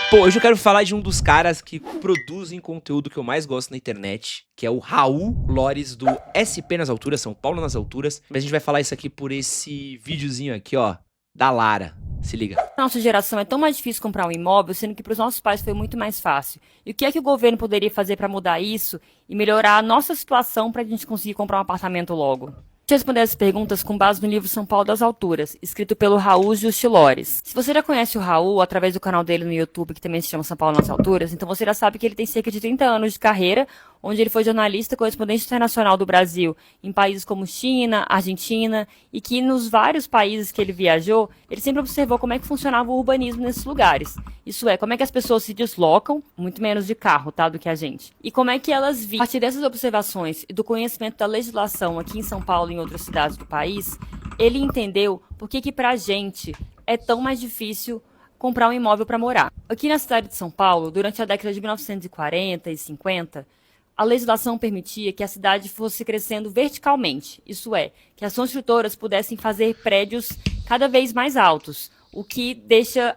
Pô, hoje eu quero falar de um dos caras que produzem conteúdo que eu mais gosto na internet, que é o Raul Lores do SP nas Alturas, São Paulo nas Alturas. Mas a gente vai falar isso aqui por esse videozinho aqui, ó, da Lara. Se liga. Nossa geração é tão mais difícil comprar um imóvel, sendo que para os nossos pais foi muito mais fácil. E o que é que o governo poderia fazer para mudar isso e melhorar a nossa situação para a gente conseguir comprar um apartamento logo? Deixa eu responder essas perguntas com base no livro São Paulo das Alturas, escrito pelo Raul Justilores. Se você já conhece o Raul através do canal dele no YouTube, que também se chama São Paulo nas Alturas, então você já sabe que ele tem cerca de 30 anos de carreira, onde ele foi jornalista correspondente internacional do Brasil em países como China, Argentina, e que nos vários países que ele viajou, ele sempre observou como é que funcionava o urbanismo nesses lugares. Isso é, como é que as pessoas se deslocam, muito menos de carro, tá, do que a gente. E como é que elas vivem. A partir dessas observações e do conhecimento da legislação aqui em São Paulo e em outras cidades do país, ele entendeu por que pra gente é tão mais difícil comprar um imóvel para morar. Aqui na cidade de São Paulo, durante a década de 1940 e 50, a legislação permitia que a cidade fosse crescendo verticalmente, isso é, que as construtoras pudessem fazer prédios cada vez mais altos, o que deixa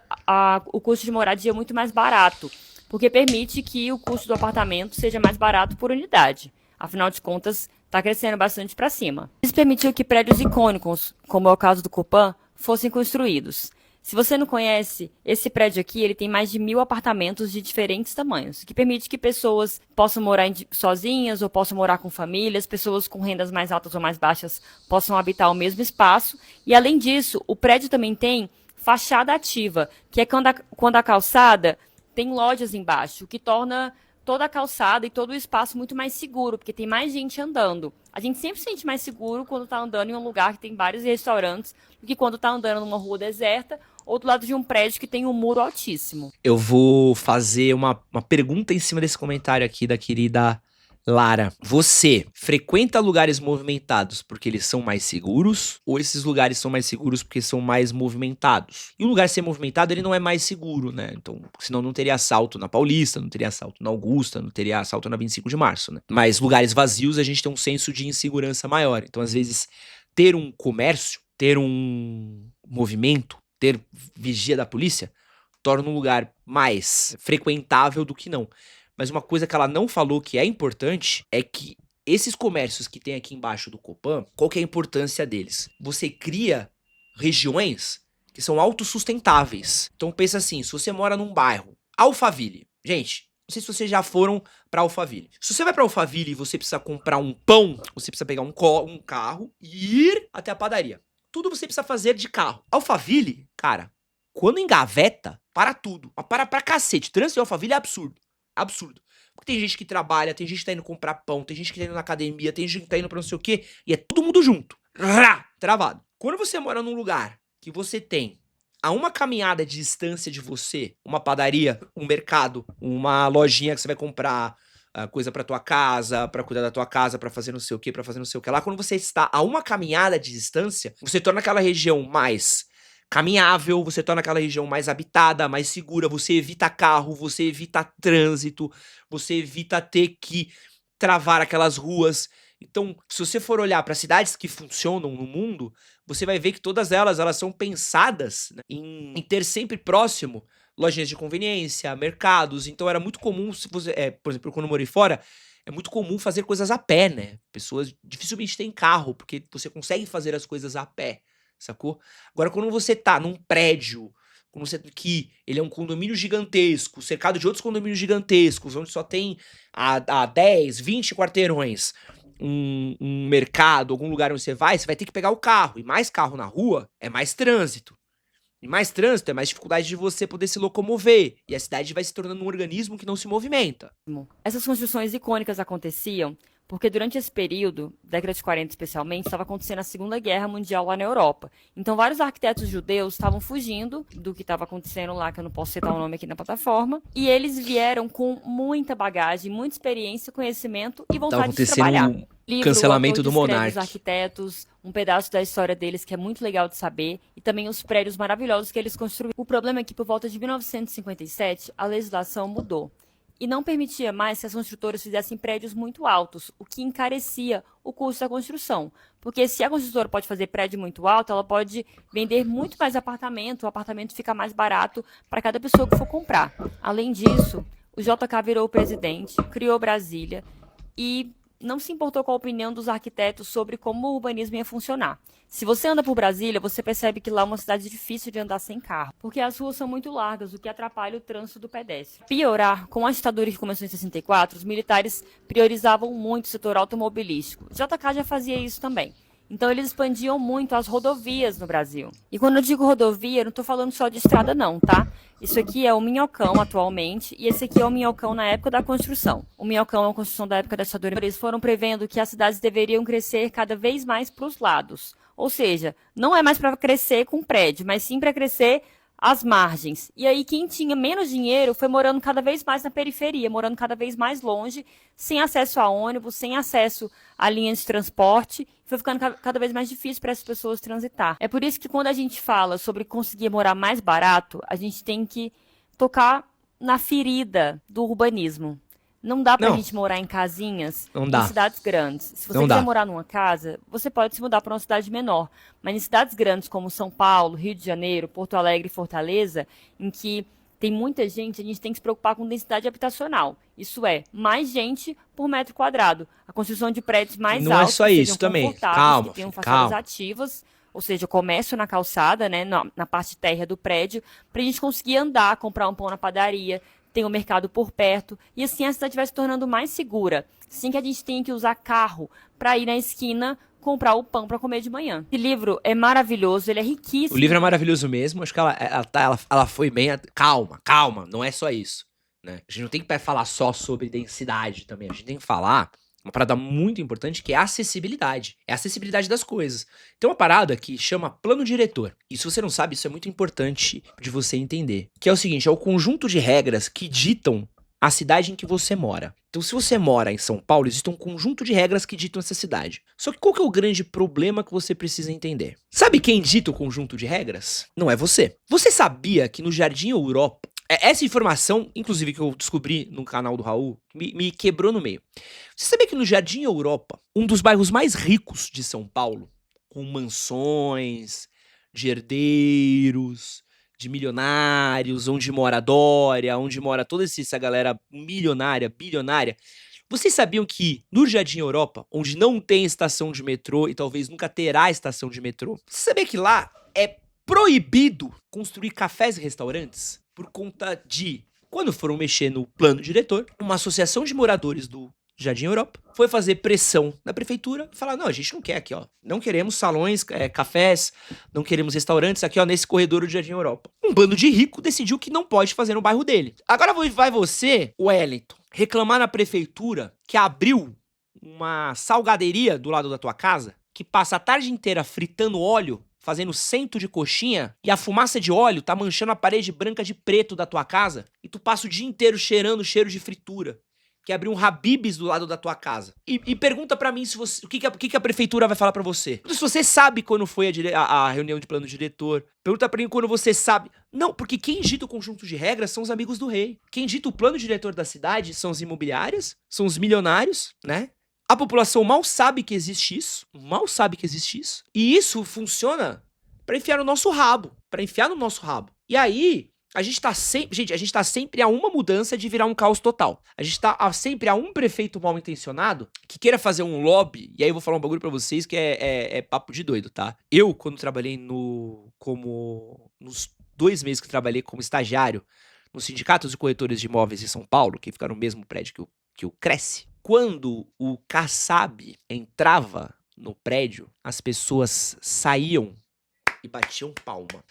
o custo de moradia muito mais barato, porque permite que o custo do apartamento seja mais barato por unidade. Afinal de contas, está crescendo bastante para cima. Isso permitiu que prédios icônicos, como é o caso do Copan, fossem construídos. Se você não conhece, esse prédio aqui ele tem mais de 1.000 apartamentos de diferentes tamanhos, o que permite que pessoas possam morar sozinhas ou possam morar com famílias, pessoas com rendas mais altas ou mais baixas possam habitar o mesmo espaço. E, além disso, o prédio também tem fachada ativa, que é quando a calçada tem lojas embaixo, o que torna toda a calçada e todo o espaço muito mais seguro, porque tem mais gente andando. A gente sempre se sente mais seguro quando está andando em um lugar que tem vários restaurantes do que quando está andando numa rua deserta ou do lado de um prédio que tem um muro altíssimo. Eu vou fazer uma pergunta em cima desse comentário aqui da querida Lara. Você frequenta lugares movimentados porque eles são mais seguros? Ou esses lugares são mais seguros porque são mais movimentados? E o lugar ser movimentado, ele não é mais seguro, né? Então, senão não teria assalto na Paulista, não teria assalto na Augusta, não teria assalto na 25 de março, né? Mas lugares vazios, a gente tem um senso de insegurança maior. Então, às vezes, ter um comércio, ter um movimento, ter vigia da polícia, torna um lugar mais frequentável do que não. Mas uma coisa que ela não falou que é importante é que esses comércios que tem aqui embaixo do Copan, qual que é a importância deles? Você cria regiões que são autossustentáveis. Então pensa assim, se você mora num bairro, Alphaville, gente, não sei se vocês já foram pra Alphaville. Se você vai pra Alphaville e você precisa comprar um pão, você precisa pegar um carro e ir até a padaria. Tudo você precisa fazer de carro. Alphaville, cara, quando engaveta, para tudo. Mas para pra cacete. Trânsito em Alphaville é absurdo. Absurdo. Porque tem gente que trabalha, tem gente que tá indo comprar pão, tem gente que tá indo na academia, tem gente que tá indo pra não sei o quê, e é todo mundo junto. Rá, travado. Quando você mora num lugar que você tem a uma caminhada de distância de você, uma padaria, um mercado, uma lojinha que você vai comprar coisa pra tua casa, pra cuidar da tua casa, pra fazer não sei o que, pra fazer não sei o que lá. Quando você está a uma caminhada de distância, você torna aquela região mais caminhável, você torna aquela região mais habitada, mais segura, você evita carro, você evita trânsito, você evita ter que travar aquelas ruas. Então, se você for olhar para cidades que funcionam no mundo, você vai ver que todas elas são pensadas, né, em ter sempre próximo lojinhas de conveniência, mercados. Então era muito comum, se você, por exemplo, quando eu morei fora, é muito comum fazer coisas a pé, né? Pessoas dificilmente têm carro, porque você consegue fazer as coisas a pé, sacou? Agora, quando você tá num prédio, quando você, que ele é um condomínio gigantesco, cercado de outros condomínios gigantescos, onde só tem a 10, 20 quarteirões, um mercado, algum lugar onde você vai ter que pegar o carro. E mais carro na rua é mais trânsito. E mais trânsito é mais dificuldade de você poder se locomover. E a cidade vai se tornando um organismo que não se movimenta. Essas construções icônicas aconteciam porque durante esse período, década de 40 especialmente, estava acontecendo a Segunda Guerra Mundial lá na Europa. Então vários arquitetos judeus estavam fugindo do que estava acontecendo lá, que eu não posso citar o nome aqui na plataforma, e eles vieram com muita bagagem, muita experiência, conhecimento e Tava vontade de acontecendo trabalhar. um Livro, o cancelamento autor do descreve os Monark. arquitetos, um pedaço da história deles que é muito legal de saber, e também os prédios maravilhosos que eles construíram. O problema é que por volta de 1957 a legislação mudou. e não permitia mais que as construtoras fizessem prédios muito altos, o que encarecia o custo da construção. Porque se a construtora pode fazer prédio muito alto, ela pode vender muito mais apartamento, o apartamento fica mais barato para cada pessoa que for comprar. Além disso, o JK virou o presidente, criou Brasília e não se importou com a opinião dos arquitetos sobre como o urbanismo ia funcionar. Se você anda por Brasília, você percebe que lá é uma cidade difícil de andar sem carro, porque as ruas são muito largas, o que atrapalha o trânsito do pedestre. Piorar, com a ditadura que começou em 64, os militares priorizavam muito o setor automobilístico. O JK já fazia isso também. Então, eles expandiam muito as rodovias no Brasil. E quando eu digo rodovia, eu não estou falando só de estrada não, tá? Isso aqui é o Minhocão atualmente e esse aqui é o Minhocão na época da construção. O Minhocão é uma construção da época da ditadura. Eles foram prevendo que as cidades deveriam crescer cada vez mais para os lados. Ou seja, não é mais para crescer com prédio, mas sim para crescer às margens. E aí quem tinha menos dinheiro foi morando cada vez mais na periferia, morando cada vez mais longe, sem acesso a ônibus, sem acesso a linhas de transporte. Foi ficando cada vez mais difícil para essas pessoas transitar. É por isso que quando a gente fala sobre conseguir morar mais barato, a gente tem que tocar na ferida do urbanismo. Não dá pra gente morar em casinhas em cidades grandes. Se você quiser morar numa casa, você pode se mudar para uma cidade menor. Mas em cidades grandes como São Paulo, Rio de Janeiro, Porto Alegre e Fortaleza, em que tem muita gente, a gente tem que se preocupar com densidade habitacional. Isso é, mais gente por metro quadrado. A construção de prédios mais Não altos, é só que isso sejam também. confortáveis, Calma, que tenham filho, fachadas calma. ativas, ou seja, comércio na calçada, né, na parte térrea do prédio, pra gente conseguir andar, comprar um pão na padaria, tem o mercado por perto, e assim a cidade vai se tornando mais segura, sem que a gente tenha que usar carro para ir na esquina comprar o pão para comer de manhã. Esse livro é maravilhoso, ele é riquíssimo. O livro é maravilhoso mesmo, acho que ela foi bem... Calma, não é só isso, né? A gente não tem que falar só sobre densidade também, a gente tem que falar uma parada muito importante que é a acessibilidade. É a acessibilidade das coisas. Tem uma parada que chama plano diretor. E se você não sabe, isso é muito importante de você entender. Que é o seguinte, é o conjunto de regras que ditam a cidade em que você mora. Então, se você mora em São Paulo, existe um conjunto de regras que ditam essa cidade. Só que qual que é o grande problema que você precisa entender? Sabe quem dita o conjunto de regras? Não é você. Você sabia que no Jardim Europa, essa informação, inclusive, que eu descobri no canal do Raul, me quebrou no meio. Você sabia que no Jardim Europa, um dos bairros mais ricos de São Paulo, com mansões, de herdeiros, de milionários, onde mora a Dória, onde mora toda essa galera milionária, bilionária, vocês sabiam que no Jardim Europa, onde não tem estação de metrô e talvez nunca terá estação de metrô, você sabia que lá é proibido construir cafés e restaurantes? Por conta de, quando foram mexer no plano diretor, uma associação de moradores do Jardim Europa foi fazer pressão na prefeitura e falar, não, a gente não quer aqui, ó, não queremos salões, cafés, não queremos restaurantes aqui, ó, nesse corredor do Jardim Europa. Um bando de rico decidiu que não pode fazer no bairro dele. Agora vai você, Wellington, reclamar na prefeitura que abriu uma salgaderia do lado da tua casa, que passa a tarde inteira fritando óleo, fazendo cento de coxinha, e a fumaça de óleo tá manchando a parede branca de preto da tua casa, e tu passa o dia inteiro cheirando cheiro de fritura, que abriu um Habib's do lado da tua casa. E pergunta pra mim se você, o que a prefeitura vai falar pra você. Se você sabe quando foi a reunião de plano diretor. Pergunta pra mim quando você sabe. Não, porque quem dita o conjunto de regras são os amigos do rei. Quem dita o plano diretor da cidade são as imobiliárias, são os milionários, né? A população mal sabe que existe isso. E isso funciona pra enfiar no nosso rabo. E aí, a gente tá sempre a uma mudança de virar um caos total. A gente tá sempre a um prefeito mal intencionado que queira fazer um lobby. E aí eu vou falar um bagulho pra vocês que é papo de doido, tá? Eu, quando trabalhei nos 2 meses que eu trabalhei como estagiário nos sindicatos de corretores de imóveis de São Paulo, que fica no mesmo prédio que o Cresce, quando o Kassab entrava no prédio, as pessoas saíam e batiam palma.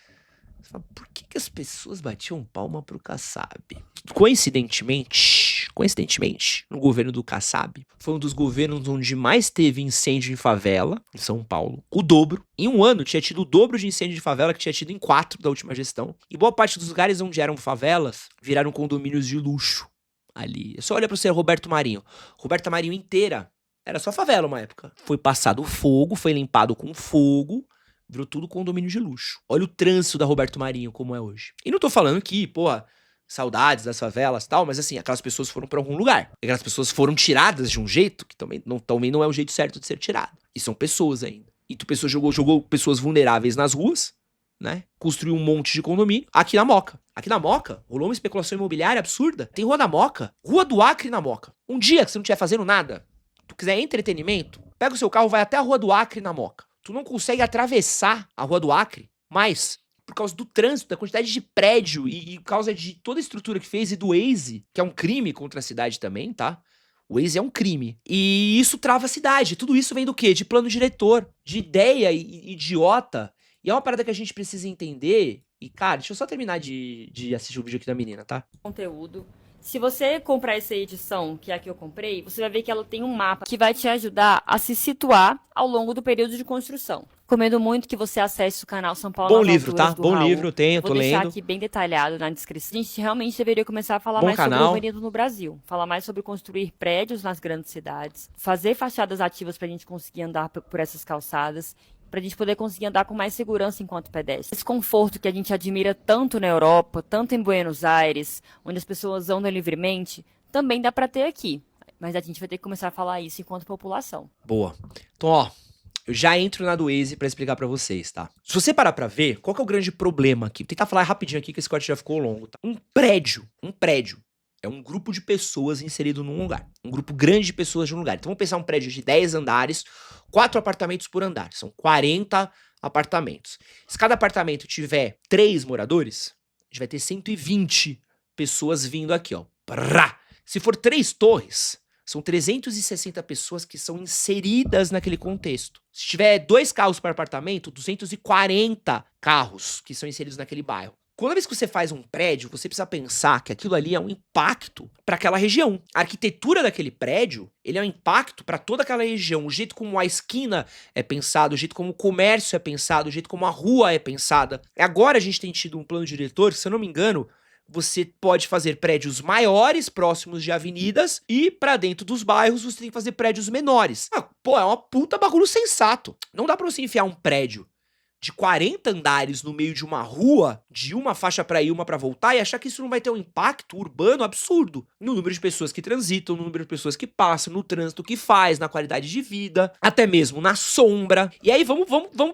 Você fala, por que as pessoas batiam palma pro Kassab? Coincidentemente, no governo do Kassab, foi um dos governos onde mais teve incêndio em favela, em São Paulo. O dobro. Em um ano, tinha tido o dobro de incêndio de favela que tinha tido em 4 da última gestão. E boa parte dos lugares onde eram favelas viraram condomínios de luxo. Ali. É só olhar pro seu Roberto Marinho. Roberto Marinho inteira era só favela uma época. Foi passado fogo, foi limpado com fogo, virou tudo condomínio de luxo. Olha o trânsito da Roberto Marinho como é hoje. E não tô falando que, porra, saudades das favelas e tal, mas assim, aquelas pessoas foram pra algum lugar. Aquelas pessoas foram tiradas de um jeito que também não é o jeito certo de ser tirado. E são pessoas ainda. E tu pessoa jogou pessoas vulneráveis nas ruas, né? Construiu um monte de condomínio aqui na Moca. Aqui na Moca, rolou uma especulação imobiliária absurda. Tem Rua da Moca, Rua do Acre na Moca. Um dia que você não estiver fazendo nada, tu quiser entretenimento, pega o seu carro, vai até a Rua do Acre na Moca. Tu não consegue atravessar a Rua do Acre, mas por causa do trânsito, da quantidade de prédio e por causa de toda a estrutura que fez e do Waze, que é um crime contra a cidade também, tá? O Waze é um crime. E isso trava a cidade. Tudo isso vem do quê? De plano diretor, de ideia idiota. E é uma parada que a gente precisa entender. E, cara, deixa eu só terminar de assistir o vídeo aqui da menina, tá? Conteúdo. Se você comprar essa edição, que é a que eu comprei, você vai ver que ela tem um mapa que vai te ajudar a se situar ao longo do período de construção. Recomendo muito que você acesse o canal São Paulo Bom nas livro, Alturas tá? do Bom Raul. livro, tenho, tô Vou deixar lendo. aqui bem detalhado na descrição. A gente realmente deveria começar a falar Bom mais sobre canal. o urbanismo no Brasil. Falar mais sobre construir prédios nas grandes cidades. Fazer fachadas ativas para a gente conseguir andar por essas calçadas. Para a gente poder conseguir andar com mais segurança enquanto pedestre. Esse conforto que a gente admira tanto na Europa, tanto em Buenos Aires, onde as pessoas andam livremente, também dá para ter aqui. Mas a gente vai ter que começar a falar isso enquanto população. Boa. Então, ó, eu já entro na do Waze pra explicar pra vocês, tá? Se você parar pra ver, qual que é o grande problema aqui? Vou tentar falar rapidinho aqui, que esse corte já ficou longo, tá? Um prédio é um grupo de pessoas inserido num lugar. Um grupo grande de pessoas de um lugar. Então vamos pensar um prédio de 10 andares, 4 apartamentos por andar. São 40 apartamentos. Se cada apartamento tiver 3 moradores, a gente vai ter 120 pessoas vindo aqui, ó. Prá! Se for 3 torres, são 360 pessoas que são inseridas naquele contexto. Se tiver 2 carros por apartamento, 240 carros que são inseridos naquele bairro. Toda vez que você faz um prédio, você precisa pensar que aquilo ali é um impacto para aquela região. A arquitetura daquele prédio, ele é um impacto para toda aquela região. O jeito como a esquina é pensado, o jeito como o comércio é pensado, o jeito como a rua é pensada. Agora a gente tem tido um plano diretor, se eu não me engano, você pode fazer prédios maiores, próximos de avenidas, e pra dentro dos bairros você tem que fazer prédios menores. Pô, é uma puta bagulho sensato. Não dá pra você enfiar um prédio de 40 andares no meio de uma rua, de uma faixa pra ir, uma pra voltar, e achar que isso não vai ter um impacto urbano absurdo no número de pessoas que transitam, no número de pessoas que passam, no trânsito que faz, na qualidade de vida, até mesmo na sombra. E aí vamos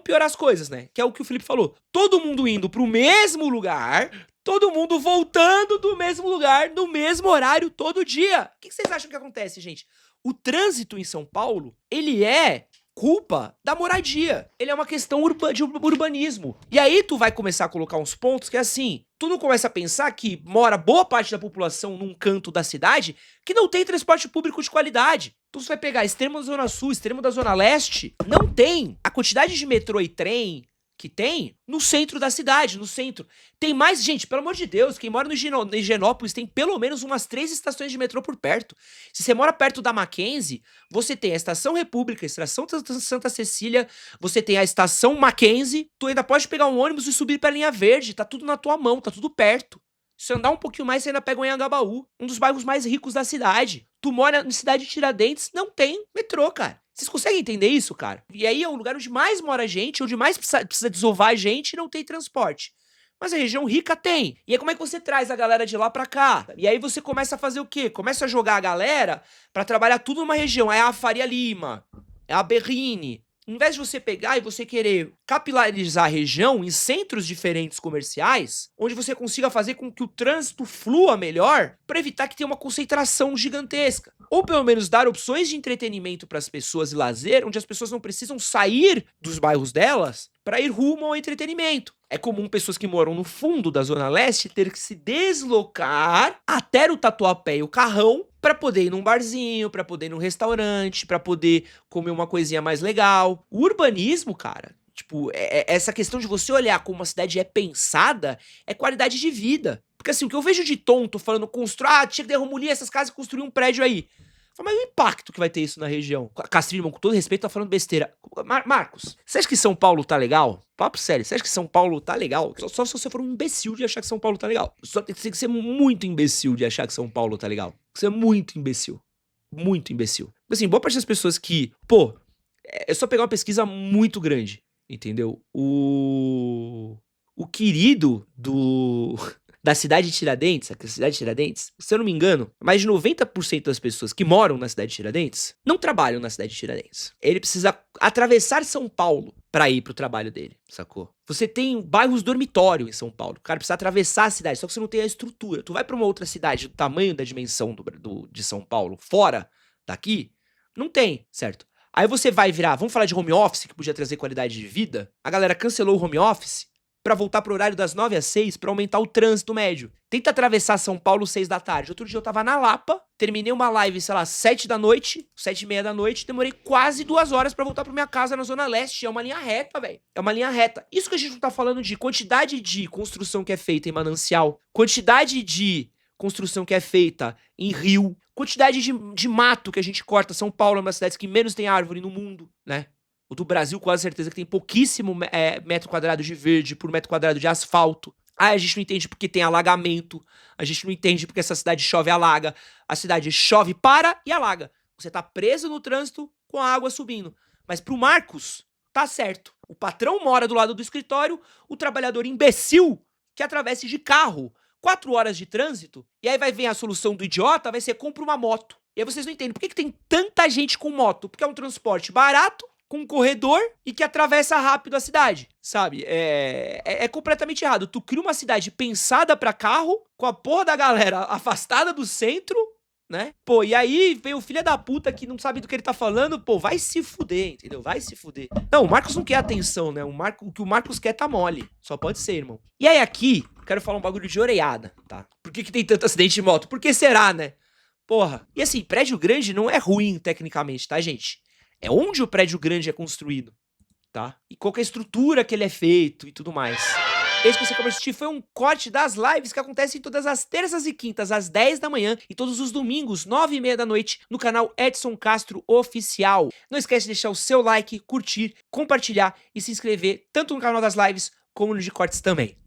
piorar as coisas, né? Que é o que o Felipe falou. Todo mundo indo pro mesmo lugar, todo mundo voltando do mesmo lugar, no mesmo horário, todo dia. O que vocês acham que acontece, gente? O trânsito em São Paulo, ele é culpa da moradia. Ele é uma questão de urbanismo. E aí tu vai começar a colocar uns pontos que é assim, tu não começa a pensar que mora boa parte da população num canto da cidade que não tem transporte público de qualidade. Então você vai pegar extremo da Zona Sul, extremo da Zona Leste, não tem. A quantidade de metrô e trem que tem no centro da cidade, no centro. Tem mais, gente, pelo amor de Deus, quem mora no Higienópolis tem pelo menos umas 3 estações de metrô por perto. Se você mora perto da Mackenzie, você tem a Estação República, a Estação Santa Cecília, você tem a Estação Mackenzie, tu ainda pode pegar um ônibus e subir pra linha verde, tá tudo na tua mão, tá tudo perto. Se andar um pouquinho mais, você ainda pega o Anhangabaú, um dos bairros mais ricos da cidade. Tu mora na cidade de Tiradentes, não tem metrô, cara. Vocês conseguem entender isso, cara? E aí é o lugar onde mais mora gente, onde mais precisa desovar gente e não tem transporte. Mas a região rica tem. E aí como é que você traz a galera de lá pra cá? E aí você começa a fazer o quê? Começa a jogar a galera pra trabalhar tudo numa região. É a Faria Lima, é a Berrini. Em vez de você pegar e você querer capilarizar a região em centros diferentes comerciais, onde você consiga fazer com que o trânsito flua melhor, para evitar que tenha uma concentração gigantesca. Ou pelo menos dar opções de entretenimento para as pessoas e lazer, onde as pessoas não precisam sair dos bairros delas para ir rumo ao entretenimento. É comum pessoas que moram no fundo da Zona Leste ter que se deslocar até o Tatuapé e o Carrão para poder ir num barzinho, para poder ir num restaurante, para poder comer uma coisinha mais legal. O urbanismo, cara, tipo, essa questão de você olhar como uma cidade é pensada é qualidade de vida. Porque assim, o que eu vejo de tonto falando, tinha que derrubar essas casas e construir um prédio aí. Mas o impacto que vai ter isso na região? Castrinho, com todo respeito, tá falando besteira. Marcos, você acha que São Paulo tá legal? Papo sério, você acha que São Paulo tá legal? Só se você for um imbecil de achar que São Paulo tá legal. Só tem que ser muito imbecil de achar que São Paulo tá legal. Você é muito imbecil. Muito imbecil. Assim, boa parte das pessoas que... Pô, é só pegar uma pesquisa muito grande, entendeu? O querido da cidade de Tiradentes, aqui a cidade de Tiradentes, se eu não me engano, mais de 90% das pessoas que moram na cidade de Tiradentes não trabalham na cidade de Tiradentes. Ele precisa atravessar São Paulo pra ir pro trabalho dele, sacou? Você tem bairros dormitório em São Paulo. O cara precisa atravessar a cidade, só que você não tem a estrutura. Tu vai pra uma outra cidade do tamanho da dimensão de São Paulo, fora daqui, não tem, certo? Aí você vai virar, vamos falar de home office, que podia trazer qualidade de vida. A galera cancelou o home office pra voltar pro horário das 9 às 6 pra aumentar o trânsito médio. Tenta atravessar São Paulo 6 da tarde. Outro dia eu tava na Lapa, terminei uma live, sei lá, 7 da noite, 7:30 da noite, demorei quase 2 horas pra voltar pra minha casa na Zona Leste. É uma linha reta, velho. É uma linha reta. Isso que a gente não tá falando de quantidade de construção que é feita em manancial, quantidade de construção que é feita em rio, quantidade de mato que a gente corta. São Paulo é uma das cidades que menos tem árvore no mundo, né? O do Brasil, com certeza, que tem pouquíssimo metro quadrado de verde por metro quadrado de asfalto. Ah, a gente não entende porque tem alagamento. A gente não entende porque essa cidade chove e alaga. A cidade chove, para e alaga. Você tá preso no trânsito com a água subindo. Mas pro Marcos, tá certo. O patrão mora do lado do escritório, o trabalhador imbecil que atravesse de carro 4 horas de trânsito, e aí vai vir a solução do idiota, vai ser compra uma moto. E aí vocês não entendem por que tem tanta gente com moto? Porque é um transporte barato, com um corredor e que atravessa rápido a cidade, sabe? É completamente errado. Tu cria uma cidade pensada pra carro, com a porra da galera afastada do centro, né? Pô, e aí vem o filho da puta que não sabe do que ele tá falando, pô, vai se fuder, entendeu? Vai se fuder. Não, o Marcos não quer atenção, né? O que o Marcos quer tá mole. Só pode ser, irmão. E aí aqui, quero falar um bagulho de orelhada, tá? Por que tem tanto acidente de moto? Por que será, né? Porra. E assim, prédio grande não é ruim tecnicamente, tá, gente? É onde o prédio grande é construído, tá? E qual que é a estrutura que ele é feito e tudo mais. Esse que você acabou de assistir foi um corte das lives que acontecem todas as terças e quintas, às 10 da manhã, e todos os domingos, 9:30 da noite, no canal Edson Castro Oficial. Não esquece de deixar o seu like, curtir, compartilhar e se inscrever tanto no canal das lives como no de cortes também.